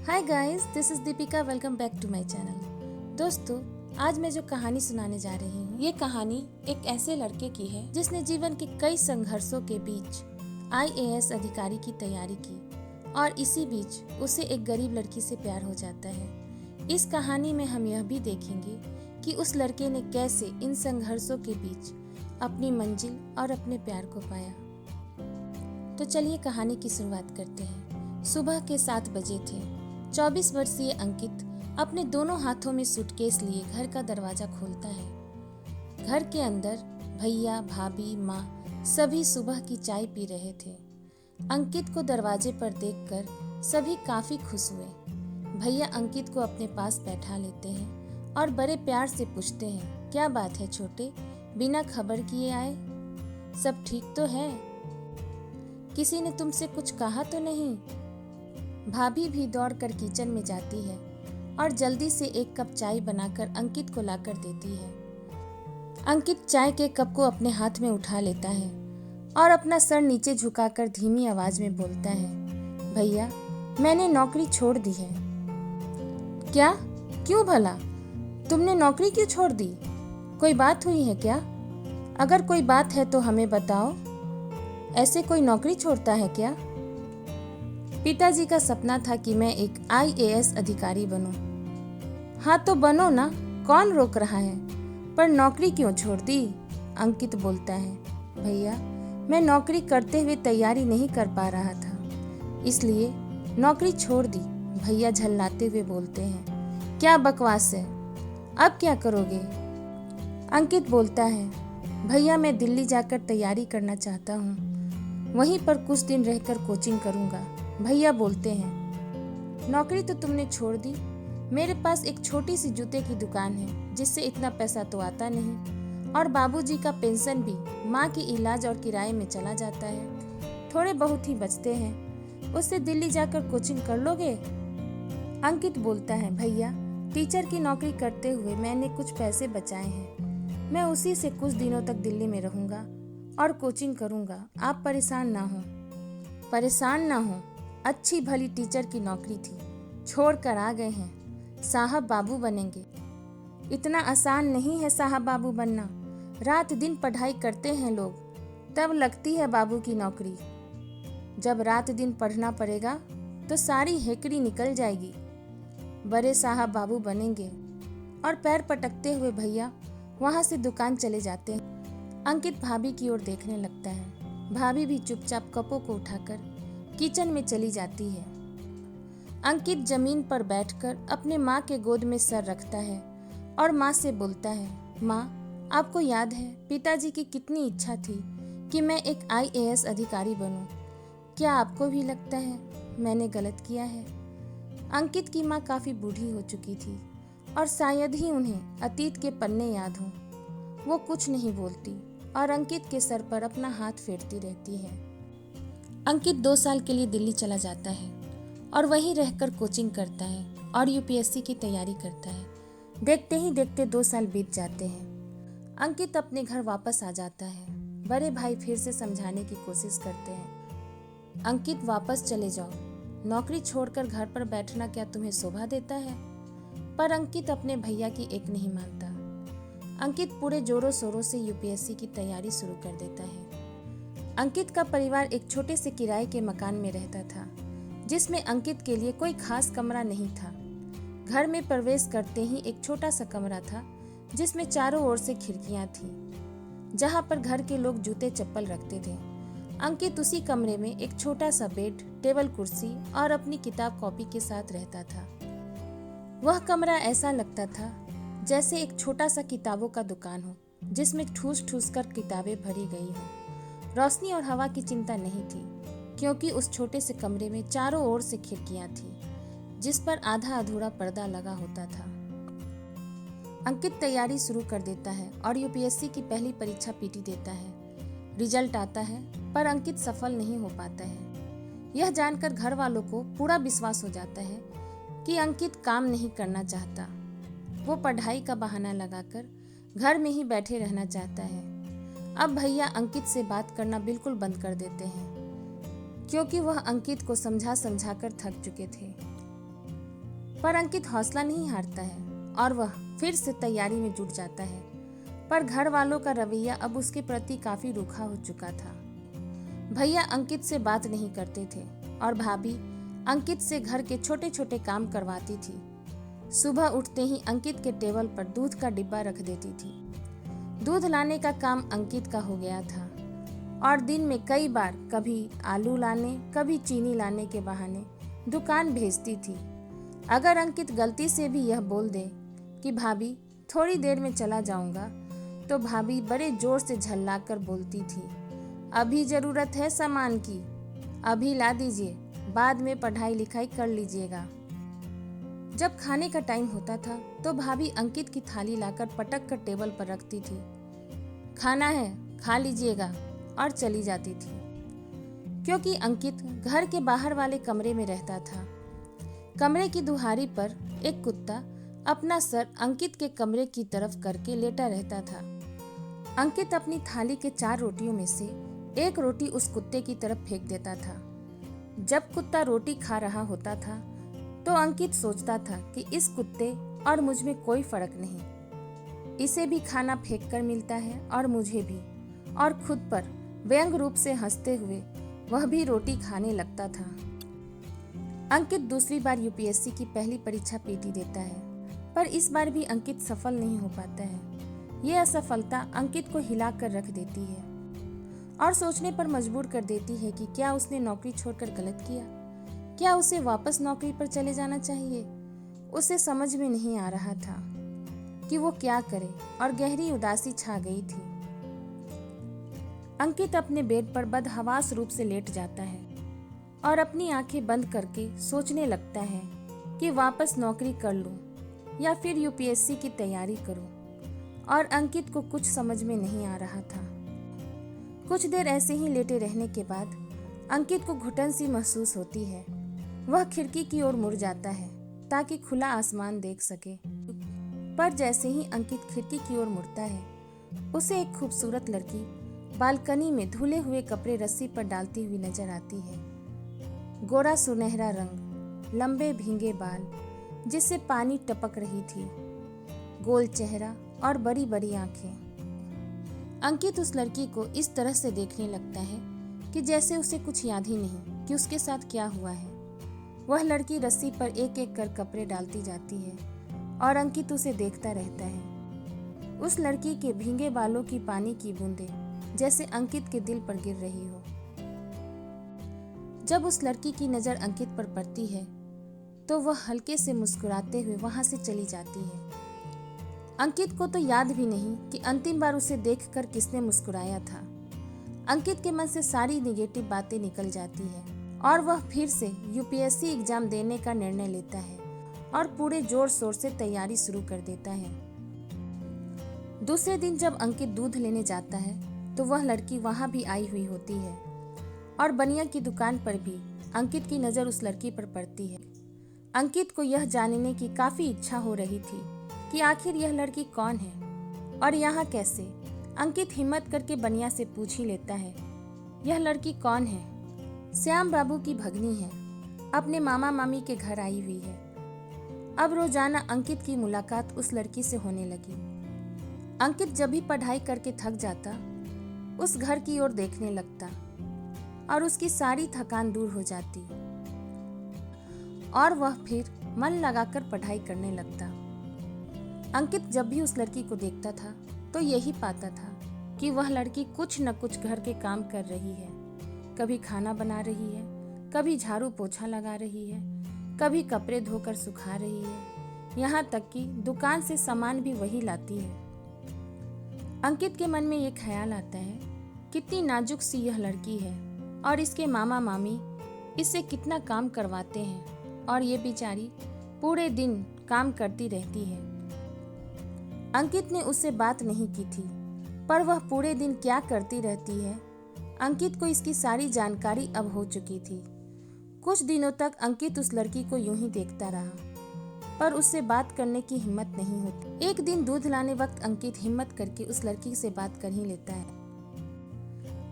Hi guys, this is Deepika. Welcome back to my channel. दोस्तों, आज मैं जो कहानी सुनाने जा रही हूँ, ये कहानी एक ऐसे लड़के की है जिसने जीवन के कई संघर्षों के बीच आईएएस अधिकारी की तैयारी की और इसी बीच उसे एक गरीब लड़की से प्यार हो जाता है। इस कहानी में हम यह भी देखेंगे कि उस लड़के ने कैसे इन संघर्षों के बीच अपनी मंजिल और अपने प्यार को पाया। तो चलिए कहानी की शुरुआत करते हैं। सुबह के 7 बजे थे। 24 वर्षीय अंकित अपने दोनों हाथों में सूटकेस लिए घर का दरवाजा खोलता है। घर के अंदर भैया, भाभी, माँ सभी सुबह की चाय पी रहे थे। अंकित को दरवाजे पर देखकर सभी काफी खुश हुए। भैया अंकित को अपने पास बैठा लेते हैं और बड़े प्यार से पूछते हैं, क्या बात है छोटे, बिना खबर किए आए? सब ठीक तो है? किसी ने तुमसे कुछ कहा तो नहीं? भाभी भी दौड़कर किचन में जाती है और जल्दी से एक कप चाय बनाकर अंकित को लाकर देती है। अंकित चाय के कप को अपने हाथ में उठा लेता है और अपना सर नीचे झुकाकर धीमी आवाज में बोलता है, भैया मैंने नौकरी छोड़ दी है। क्या? क्यों भला? तुमने नौकरी क्यों छोड़ दी? कोई बात हुई है क्या? अगर कोई बात है तो हमें बताओ। ऐसे कोई नौकरी छोड़ता है क्या? पिताजी का सपना था कि मैं एक आईएएस अधिकारी बनूं। हाँ तो बनो ना, कौन रोक रहा है? पर नौकरी क्यों छोड़ दी? अंकित बोलता है, भैया मैं नौकरी करते हुए तैयारी नहीं कर पा रहा था, इसलिए नौकरी छोड़ दी। भैया झल्लाते हुए बोलते हैं, क्या बकवास है, अब क्या करोगे? अंकित बोलता है, भैया मैं दिल्ली जाकर तैयारी करना चाहता हूँ, वहीं पर कुछ दिन रहकर कोचिंग करूँगा। भैया बोलते हैं, नौकरी तो तुमने छोड़ दी, मेरे पास एक छोटी सी जूते की दुकान है जिससे इतना पैसा तो आता नहीं, और बाबूजी का पेंशन भी माँ की इलाज और किराए में चला जाता है, थोड़े बहुत ही बचते हैं, उससे दिल्ली जाकर कोचिंग कर लोगे? अंकित बोलता है, भैया टीचर की नौकरी करते हुए मैंने कुछ पैसे बचाए हैं, मैं उसी से कुछ दिनों तक दिल्ली में रहूँगा और कोचिंग करूँगा, आप परेशान ना हो। परेशान ना हो? अच्छी भली टीचर की नौकरी थी, छोड़ कर आ गए हैं, साहब बाबू बनेंगे। इतना आसान नहीं है साहब बाबू बनना, रात दिन पढ़ाई करते हैं लोग, तब लगती है बाबू की नौकरी। जब रात दिन पढ़ना पड़ेगा तो सारी हेकड़ी निकल जाएगी, बड़े साहब बाबू बनेंगे। और पैर पटकते हुए भैया वहां से दुकान चले जाते हैं। अंकित भाभी की ओर देखने लगता है। भाभी भी चुपचाप कपों को उठाकर किचन में चली जाती है। अंकित जमीन पर बैठकर अपने माँ के गोद में सर रखता है और माँ से बोलता है, माँ आपको याद है पिताजी की कितनी इच्छा थी कि मैं एक आईएएस अधिकारी बनूं? क्या आपको भी लगता है मैंने गलत किया है? अंकित की माँ काफी बूढ़ी हो चुकी थी और शायद ही उन्हें अतीत के पन्ने याद हों। वो कुछ नहीं बोलती और अंकित के सर पर अपना हाथ फेरती रहती है। अंकित 2 साल के लिए दिल्ली चला जाता है और वहीं रहकर कोचिंग करता है और यूपीएससी की तैयारी करता है। देखते ही देखते 2 साल बीत जाते हैं। अंकित अपने घर वापस आ जाता है। बड़े भाई फिर से समझाने की कोशिश करते हैं, अंकित वापस चले जाओ, नौकरी छोड़कर घर पर बैठना क्या तुम्हें शोभा देता है? पर अंकित अपने भैया की एक नहीं मानता। अंकित पूरे जोरों शोरों से यूपीएससी की तैयारी शुरू कर देता है। अंकित का परिवार एक छोटे से किराए के मकान में रहता था, जिसमें अंकित के लिए कोई खास कमरा नहीं था। घर में प्रवेश करते ही एक छोटा सा कमरा था, जिसमें चारों ओर से खिड़कियां थीं, जहां पर घर के लोग जूते चप्पल रखते थे। अंकित उसी कमरे में एक छोटा सा बेड, टेबल कुर्सी और अपनी किताब कॉपी के साथ रहता था। वह कमरा ऐसा लगता था जैसे एक छोटा सा किताबों का दुकान हो, जिसमें ठूस ठूस कर किताबें भरी गई हों। रोशनी और हवा की चिंता नहीं थी, क्योंकि उस छोटे से कमरे में चारों ओर से खिड़कियां थीं, जिस पर आधा अधूरा पर्दा लगा होता था। अंकित तैयारी शुरू कर देता है और यूपीएससी की पहली परीक्षा पीटी देता है। रिजल्ट आता है, पर अंकित सफल नहीं हो पाता है। यह जानकर घर वालों को पूरा विश्वास हो जाता है कि अंकित काम नहीं करना चाहता। वो पढ़ाई का बहाना लगाकर घर में ही बैठे रहना चाहता है। अब भैया अंकित से बात करना बिल्कुल बंद कर देते हैं, क्योंकि वह अंकित को समझा समझा कर थक चुके थे। पर अंकित हौसला नहीं हारता है और वह फिर से तैयारी में जुट जाता है। पर घर वालों का रवैया अब उसके प्रति काफी रूखा हो चुका था। भैया अंकित से बात नहीं करते थे और भाभी अंकित से घर के छोटे छोटे काम करवाती थी। सुबह उठते ही अंकित के टेबल पर दूध का डिब्बा रख देती थी। दूध लाने का काम अंकित का हो गया था और दिन में कई बार कभी आलू लाने कभी चीनी लाने के बहाने दुकान भेजती थी। अगर अंकित गलती से भी यह बोल दे कि भाभी थोड़ी देर में चला जाऊंगा, तो भाभी बड़े जोर से झल्लाकर बोलती थी, अभी जरूरत है सामान की, अभी ला दीजिए, बाद में पढ़ाई लिखाई कर लीजिएगा। जब खाने का टाइम होता था तो भाभी अंकित की थाली लाकर पटक कर टेबल पर रखती थी। खाना है, खा लीजिएगा, और चली जाती थी। क्योंकि अंकित घर के बाहर वाले कमरे में रहता था। कमरे की दुहारी पर एक कुत्ता अपना सर अंकित के कमरे की तरफ करके लेटा रहता था। अंकित अपनी थाली के 4 रोटियों में से एक रोटी उस कुत्ते की तरफ फेंक देता था। जब कुत्ता रोटी खा रहा होता था तो अंकित सोचता था कि इस कुत्ते और मुझ में कोई फर्क नहीं, इसे भी खाना फेंक कर मिलता है और मुझे भी, और खुद पर व्यंग रूप से हंसते हुए वह भी रोटी खाने लगता था। अंकित दूसरी बार यूपीएससी की पहली परीक्षा पीटी देता है, पर इस बार भी अंकित सफल नहीं हो पाता है। यह असफलता अंकित को हिलाकर रख देती है और सोचने पर मजबूर कर देती है कि क्या उसने नौकरी छोड़कर गलत किया, क्या उसे वापस नौकरी पर चले जाना चाहिए। उसे समझ में नहीं आ रहा था कि वो क्या करे और गहरी उदासी छा गई थी। अंकित अपने बेड पर बदहवास रूप से लेट जाता है और अपनी आंखें बंद करके सोचने लगता है कि वापस नौकरी कर लूं या फिर यूपीएससी की तैयारी करूं, और अंकित को कुछ समझ में नहीं आ रहा था। कुछ देर ऐसे ही लेटे रहने के बाद अंकित को घुटन सी महसूस होती है। वह खिड़की की ओर मुड़ जाता है ताकि खुला आसमान देख सके, पर जैसे ही अंकित खिड़की की ओर मुड़ता है, उसे एक खूबसूरत लड़की बालकनी में धुले हुए कपड़े रस्सी पर डालती हुई नजर आती है। गोरा सुनहरा रंग, लंबे भींगे बाल जिससे पानी टपक रही थी, गोल चेहरा और बड़ी बड़ी आंखें। अंकित उस लड़की को इस तरह से देखने लगता है कि जैसे उसे कुछ याद ही नहीं कि उसके साथ क्या हुआ है। वह लड़की रस्सी पर एक एक कर कपड़े डालती जाती है और अंकित उसे देखता रहता है। उस लड़की के भींगे बालों की पानी की बूंदें जैसे अंकित के दिल पर गिर रही हो। जब उस लड़की की नजर अंकित पर पड़ती है तो वह हल्के से मुस्कुराते हुए वहां से चली जाती है। अंकित को तो याद भी नहीं कि अंतिम बार उसे देखकर किसने मुस्कुराया था। अंकित के मन से सारी निगेटिव बातें निकल जाती है और वह फिर से यूपीएससी एग्जाम देने का निर्णय लेता है और पूरे जोर शोर से तैयारी शुरू कर देता है। दूसरे दिन जब अंकित दूध लेने जाता है तो वह लड़की वहां भी आई हुई होती है और बनिया की दुकान पर भी अंकित की नजर उस लड़की पर पड़ती है। अंकित को यह जानने की काफी इच्छा हो रही थी कि आखिर यह लड़की कौन है और यहाँ कैसे। अंकित हिम्मत करके बनिया से पूछ ही लेता है, यह लड़की कौन है? श्याम बाबू की भगनी है, अपने मामा मामी के घर आई हुई है। अब रोजाना अंकित की मुलाकात उस लड़की से होने लगी। अंकित जब भी पढ़ाई करके थक जाता, उस घर की ओर देखने लगता और उसकी सारी थकान दूर हो जाती और वह फिर मन लगाकर पढ़ाई करने लगता। अंकित जब भी उस लड़की को देखता था तो यही पाता था कि वह लड़की कुछ न कुछ घर के काम कर रही है। कभी खाना बना रही है, कभी झाड़ू पोछा लगा रही है, कभी कपड़े धोकर सुखा रही है, यहाँ तक कि दुकान से सामान भी वही लाती है। अंकित के मन में ये ख्याल आता है, कितनी नाजुक सी यह लड़की है और इसके मामा मामी इससे कितना काम करवाते हैं और ये बेचारी पूरे दिन काम करती रहती है। अंकित ने उससे बात नहीं की थी, पर वह पूरे दिन क्या करती रहती है, अंकित को इसकी सारी जानकारी अब हो चुकी थी। कुछ दिनों तक अंकित उस लड़की को यूं ही देखता रहा, पर उससे बात करने की हिम्मत नहीं होती। एक दिन दूध लाने वक्त अंकित हिम्मत करके उस लड़की से बात कर ही लेता है।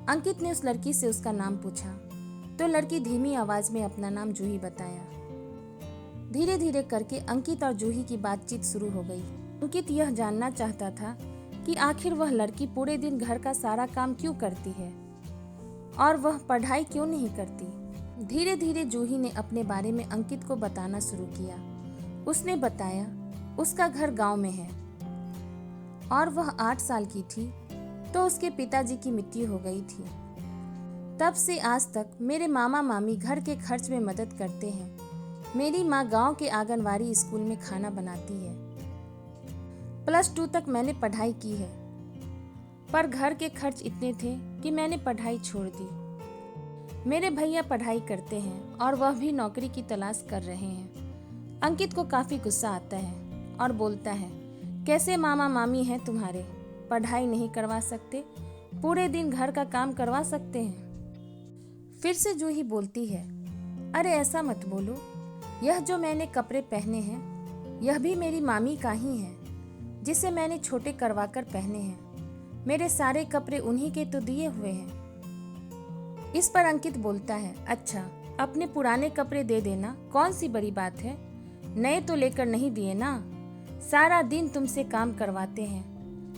अंकित ने उस लड़की से उसका नाम पूछा तो लड़की धीमी आवाज में अपना नाम जूही बताया। धीरे धीरे करके अंकित और जूही की बातचीत शुरू हो गई। अंकित यह जानना चाहता था कि आखिर वह लड़की पूरे दिन घर का सारा काम क्यों करती है और वह पढ़ाई क्यों नहीं करती। धीरे धीरे जूही ने अपने बारे में अंकित को बताना शुरू किया। उसने बताया उसका घर गांव में है और वह 8 साल की थी तो उसके पिताजी की मृत्यु हो गई थी। तब से आज तक मेरे मामा मामी घर के खर्च में मदद करते हैं। मेरी माँ गांव के आंगनवाड़ी स्कूल में खाना बनाती है। +2 तक मैंने पढ़ाई की है, पर घर के खर्च इतने थे कि मैंने पढ़ाई छोड़ दी। मेरे भैया पढ़ाई करते हैं और वह भी नौकरी की तलाश कर रहे हैं। अंकित को काफी गुस्सा आता है और बोलता है, कैसे मामा मामी हैं तुम्हारे, पढ़ाई नहीं करवा सकते, पूरे दिन घर का काम करवा सकते हैं। फिर से जूही बोलती है, अरे ऐसा मत बोलो, यह जो मैंने कपड़े पहने हैं यह भी मेरी मामी का ही है, जिसे मैंने छोटे करवा कर पहने हैं। मेरे सारे कपड़े उन्हीं के तो दिए हुए हैं। इस पर अंकित बोलता है, अच्छा अपने पुराने कपड़े दे देना, कौन सी बड़ी बात है, नए तो लेकर नहीं दिए ना, सारा दिन तुमसे काम करवाते हैं,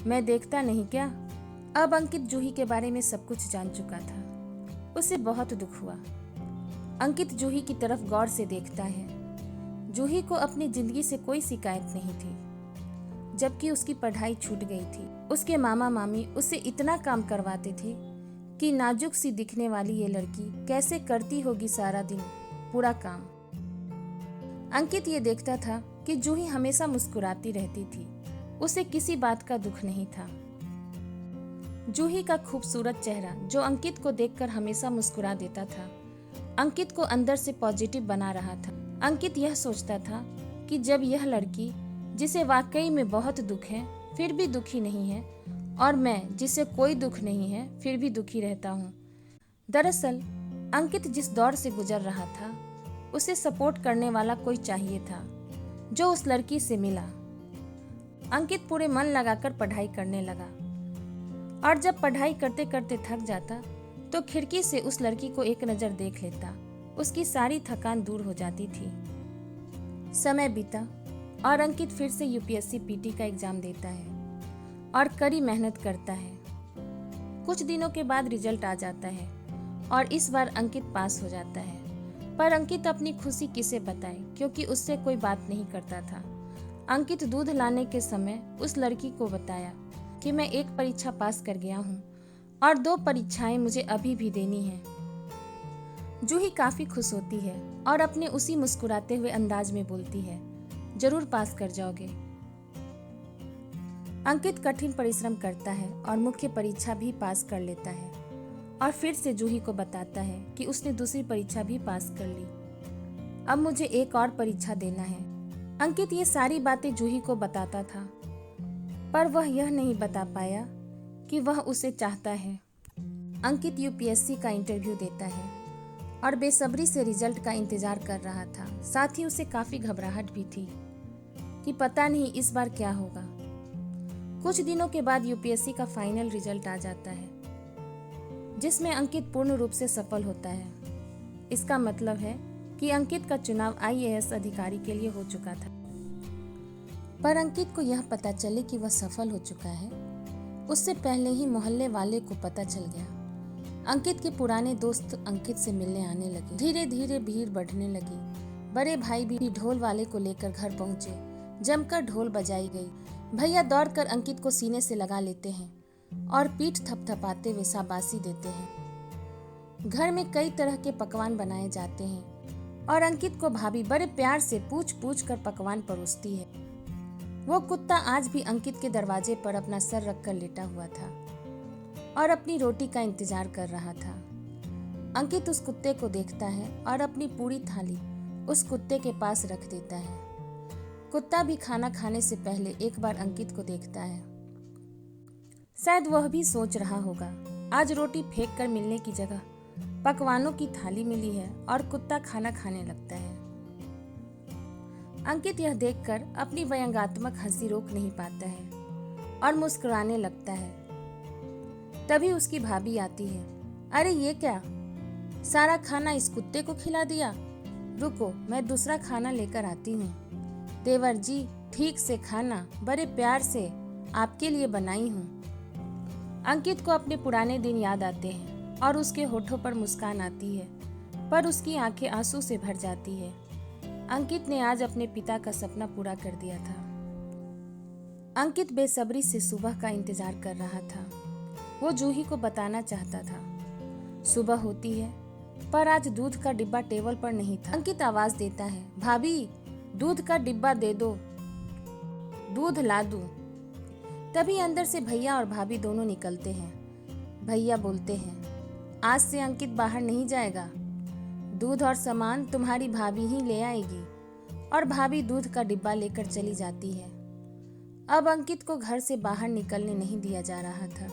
मैं देखता नहीं क्या। अब अंकित जूही के बारे में सब कुछ जान चुका था। उसे बहुत दुख हुआ। अंकित जूही की तरफ गौर से देखता है। जूही को अपनी जिंदगी से कोई शिकायत नहीं थी, जबकि उसकी पढ़ाई छूट गई थी। उसके मामा मामी उससे इतना काम करवाते थे कि नाजुक सी दिखने वाली ये लड़की कैसे करती होगी सारा दिन पूरा काम। अंकित ये देखता था कि जूही हमेशा मुस्कुराती रहती थी, उसे किसी बात का दुख नहीं था। जूही का खूबसूरत चेहरा जो अंकित को देखकर हमेशा मुस्कुरा देता था, अंकित को अंदर से पॉजिटिव बना रहा था। अंकित यह सोचता था कि जब यह लड़की, जिसे वाकई में बहुत दुख है, फिर भी दुखी नहीं है, और मैं जिसे कोई दुख नहीं है फिर भी दुखी रहता हूँ। दरअसल अंकित जिस दौर से गुजर रहा था, उसे सपोर्ट करने वाला कोई चाहिए था, जो उस लड़की से मिला। अंकित पूरे मन लगाकर पढ़ाई करने लगा, और जब पढ़ाई करते करते थक जाता तो खिड़की से उस लड़की को एक नज़र देख लेता, उसकी सारी थकान दूर हो जाती थी। समय बीता और अंकित फिर से यूपीएससी पीटी का एग्जाम देता है और कड़ी मेहनत करता है। कुछ दिनों के बाद रिजल्ट आ जाता है और इस बार अंकित पास हो जाता है। पर अंकित अपनी खुशी किसे बताए, क्योंकि उससे कोई बात नहीं करता था। अंकित दूध लाने के समय उस लड़की को बताया कि मैं एक परीक्षा पास कर गया हूँ और 2 परीक्षाएं मुझे अभी भी देनी हैं। जूही काफी खुश होती है और अपने उसी मुस्कुराते हुए अंदाज में बोलती है, जरूर पास कर जाओगे। अंकित कठिन परिश्रम करता है और मुख्य परीक्षा भी पास कर लेता है और फिर से जूही को बताता है कि उसने दूसरी परीक्षा भी पास कर ली, अब मुझे एक और परीक्षा देना है। अंकित ये सारी बातें जूही को बताता था, पर वह यह नहीं बता पाया कि वह उसे चाहता है। अंकित यूपीएससी का इंटरव्यू देता है और बेसब्री से रिजल्ट का इंतजार कर रहा था। साथ ही उसे काफी घबराहट भी थी कि पता नहीं इस बार क्या होगा। कुछ दिनों के बाद यूपीएससी का फाइनल रिजल्ट आ जाता है, जिसमें अंकित पूर्ण रूप से सफल होता है। इसका मतलब है कि अंकित का चुनाव आईएएस अधिकारी के लिए हो चुका था। पर अंकित को यह पता चले कि वह सफल हो चुका है, उससे पहले ही मोहल्ले वाले को पता चल गया। अंकित के पुराने दोस्त अंकित से मिलने आने लगे। धीरे धीरे भीड़ बढ़ने लगी। बड़े भाई भी ढोल वाले को लेकर घर पहुंचे। जमकर ढोल बजाई गई। भैया दौड़कर अंकित को सीने से लगा लेते हैं और पीठ थपथपाते हुए शाबाशी देते हैं। घर में कई तरह के पकवान बनाए जाते हैं और अंकित को भाभी बड़े प्यार से पूछ पूछ कर पकवान परोसती है। वो कुत्ता आज भी अंकित के दरवाजे पर अपना सर रखकर लेटा हुआ था और अपनी रोटी का इंतजार कर रहा था। अंकित उस कुत्ते को देखता है और अपनी पूरी थाली उस कुत्ते के पास रख देता है। कुत्ता भी खाना खाने से पहले एक बार अंकित को देखता है। शायद वह भी सोच रहा होगा, आज रोटी फेंक कर मिलने की जगह पकवानों की थाली मिली है, और कुत्ता खाना खाने लगता है। अंकित यह देखकर अपनी व्यंग्यात्मक हंसी रोक नहीं पाता है और मुस्कुराने लगता है। तभी उसकी भाभी आती है। अरे ये क्या, सारा खाना इस कुत्ते को खिला दिया, रुको, मैं दूसरा खाना लेकर आती हूँ। देवर जी, ठीक से खाना, बड़े प्यार से आपके लिए बनाई हूँ। अंकित को अपने पुराने दिन याद आते हैं और उसके होठों पर मुस्कान आती है, पर उसकी आंखें आंसू से भर जाती है। अंकित ने आज अपने पिता का सपना पूरा कर दिया था। अंकित बेसब्री से सुबह का इंतजार कर रहा था। वो जूही को बताना चाहता था। सुबह होती है, पर आज दूध का डिब्बा टेबल पर नहीं था। अंकित आवाज देता है, भाभी, दूध का डिब्बा दे दो, दूध ला दूं। तभी अंदर से भैया और भाभी दोनों निकलते हैं। भैया बोलते हैं, आज से अंकित बाहर नहीं जाएगा। दूध और सामान तुम्हारी भाभी ही ले आएगी। और भाभी दूध का डिब्बा लेकर चली जाती है। अब अंकित को घर से बाहर निकलने नहीं दिया जा रहा था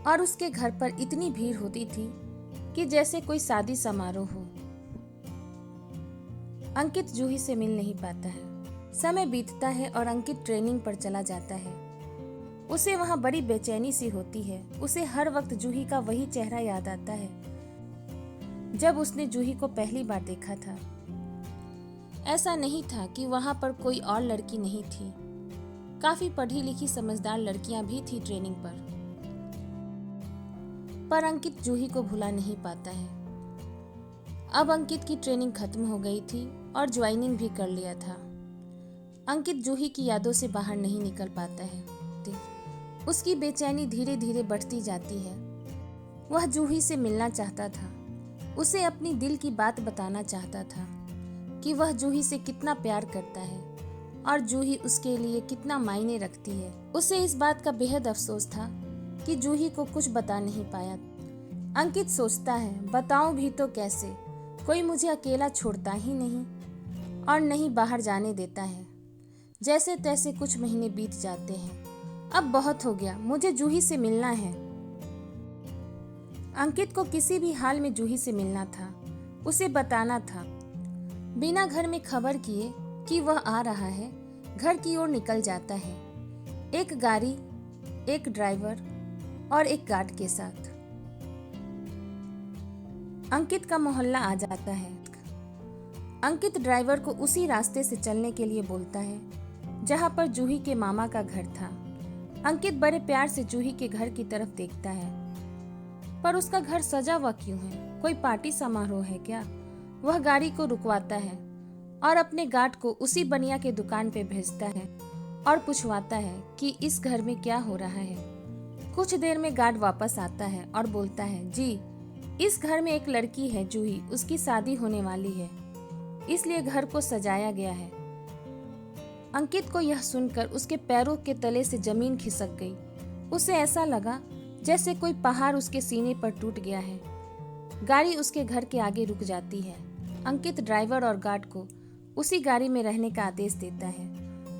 और उसके घर पर इतनी भीड़ होती थी कि जैसे कोई शादी समारोह हो। अंकित जूही से मिल नहीं पाता है। समय बीतता है और अंकित ट्रेनिंग पर चला जाता है। उसे वहां बड़ी बेचैनी सी होती है। उसे हर वक्त जूही का वही चेहरा याद आता है जब उसने जूही को पहली बार देखा था। ऐसा नहीं था कि वहां पर कोई और लड़की नहीं थी। काफी पढ़ी लिखी समझदार लड़कियां भी थी ट्रेनिंग पर अंकित जूही को भुला नहीं पाता है। अब अंकित की ट्रेनिंग खत्म हो गई थी और ज्वाइनिंग भी कर लिया था। अंकित जूही की यादों से बाहर नहीं निकल पाता है। उसकी बेचैनी धीरे धीरे बढ़ती जाती है। वह जूही से मिलना चाहता था। उसे अपनी दिल की बात बताना चाहता था कि वह जूही से कितना प्यार करता है और जूही उसके लिए कितना मायने रखती है। उसे इस बात का बेहद अफसोस था कि जूही को कुछ बता नहीं पाया। अंकित सोचता है, बताऊं भी तो कैसे, कोई मुझे अकेला छोड़ता ही नहीं और नहीं बाहर जाने देता है। जैसे तैसे कुछ महीने बीत जाते हैं। अब बहुत हो गया, मुझे जूही से मिलना है। अंकित को किसी भी हाल में जूही से मिलना था, उसे बताना था। बिना घर में खबर किए कि वह आ रहा है, घर की ओर निकल जाता है। एक गाड़ी, एक ड्राइवर और एक गार्ड के साथ। अंकित का मोहल्ला आ जाता है। अंकित ड्राइवर को उसी रास्ते से चलने के लिए बोलता है जहां पर जूही के मामा का घर था। अंकित बड़े प्यार से जूही के घर की तरफ देखता है, पर उसका घर सजा हुआ क्यों है? कोई पार्टी समारोह है क्या? वह गाड़ी को रुकवाता है और अपने गार्ड को उसी बनिया के दुकान पे भेजता है और पूछवाता है कि इस घर में क्या हो रहा है। कुछ देर में गार्ड वापस आता है और बोलता है, जी, इस घर में एक लड़की है जूही, उसकी शादी होने वाली है, इसलिए घर को सजाया गया है। अंकित को यह सुनकर उसके पैरों के तले से जमीन खिसक गई। उसे ऐसा लगा जैसे कोई पहाड़ उसके सीने पर टूट गया है। गाड़ी उसके घर के आगे रुक जाती है। अंकित ड्राइवर और गार्ड को उसी गाड़ी में रहने का आदेश देता है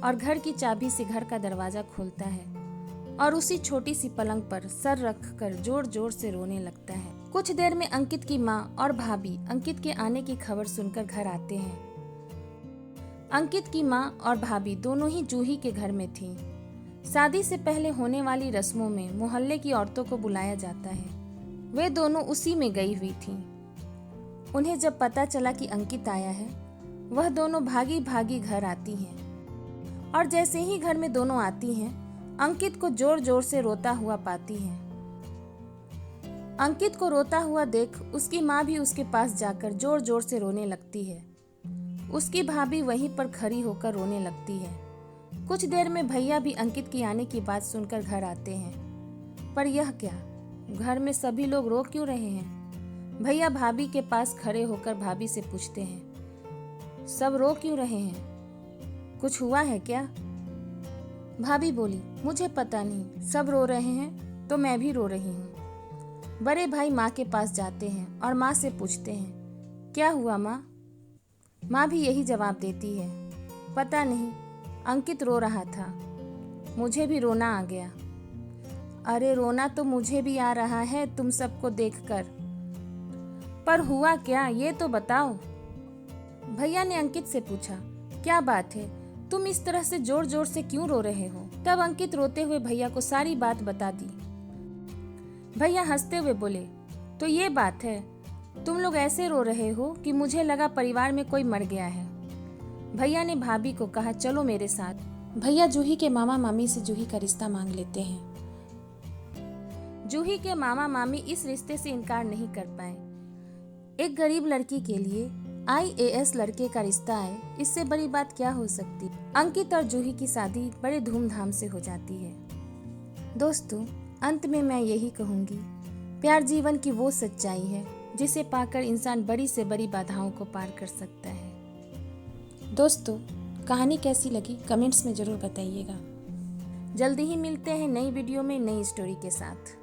और घर की चाबी से घर का दरवाजा खोलता है और उसी छोटी सी पलंग पर सर रखकर जोर जोर से रोने लगता है। कुछ देर में अंकित की माँ और भाभी अंकित के आने की खबर सुनकर घर आते हैं। अंकित की माँ और भाभी दोनों ही जूही के घर में थीं। शादी से पहले होने वाली रस्मों में मोहल्ले की औरतों को बुलाया जाता है। वे दोनों उसी में गई हुई थीं। उन्हें जब पता चला कि अंकित आया है, वह दोनों भागी भागी घर आती हैं और जैसे ही घर में दोनों आती हैं, अंकित को जोर जोर से रोता हुआ पाती हैं। अंकित को रोता हुआ देख उसकी माँ भी उसके पास जाकर जोर जोर से रोने लगती है। उसकी भाभी वहीं पर खड़ी होकर रोने लगती है। कुछ देर में भैया भी अंकित की आने की बात सुनकर घर आते हैं। पर यह क्या, घर में सभी लोग रो क्यों रहे हैं? भैया भाभी के पास खड़े होकर भाभी से पूछते हैं, सब रो क्यों रहे हैं? कुछ हुआ है क्या? भाभी बोली, मुझे पता नहीं, सब रो रहे हैं तो मैं भी रो रही हूँ। बड़े भाई माँ के पास जाते हैं और माँ से पूछते हैं, क्या हुआ माँ? माँ भी यही जवाब देती है, पता नहीं, अंकित रो रहा था, मुझे भी रोना आ गया। अरे रोना तो मुझे भी आ रहा है तुम सबको देखकर, पर हुआ क्या ये तो बताओ। भैया ने अंकित से पूछा, क्या बात है, तुम इस तरह से जोर जोर से क्यों रो रहे हो? तब अंकित रोते हुए भैया को सारी बात बता दी। भैया हंसते हुए बोले, तो ये बात है, तुम लोग ऐसे रो रहे हो कि मुझे लगा परिवार में कोई मर गया है। भैया ने भाभी को कहा, चलो मेरे साथ। भैया जूही के मामा मामी से जूही का रिश्ता मांग लेते हैं। जूही के मामा मामी इस रिश्ते से इनकार नहीं कर पाए। एक गरीब लड़की के लिए IAS लड़के का रिश्ता है, इससे बड़ी बात क्या हो सकती। अंकित और जूही की शादी बड़े धूमधाम से हो जाती है। दोस्तों, अंत में मैं यही कहूँगी, प्यार जीवन की वो सच्चाई है जिसे पाकर इंसान बड़ी से बड़ी बाधाओं को पार कर सकता है। दोस्तों, कहानी कैसी लगी कमेंट्स में ज़रूर बताइएगा। जल्दी ही मिलते हैं नई वीडियो में नई स्टोरी के साथ।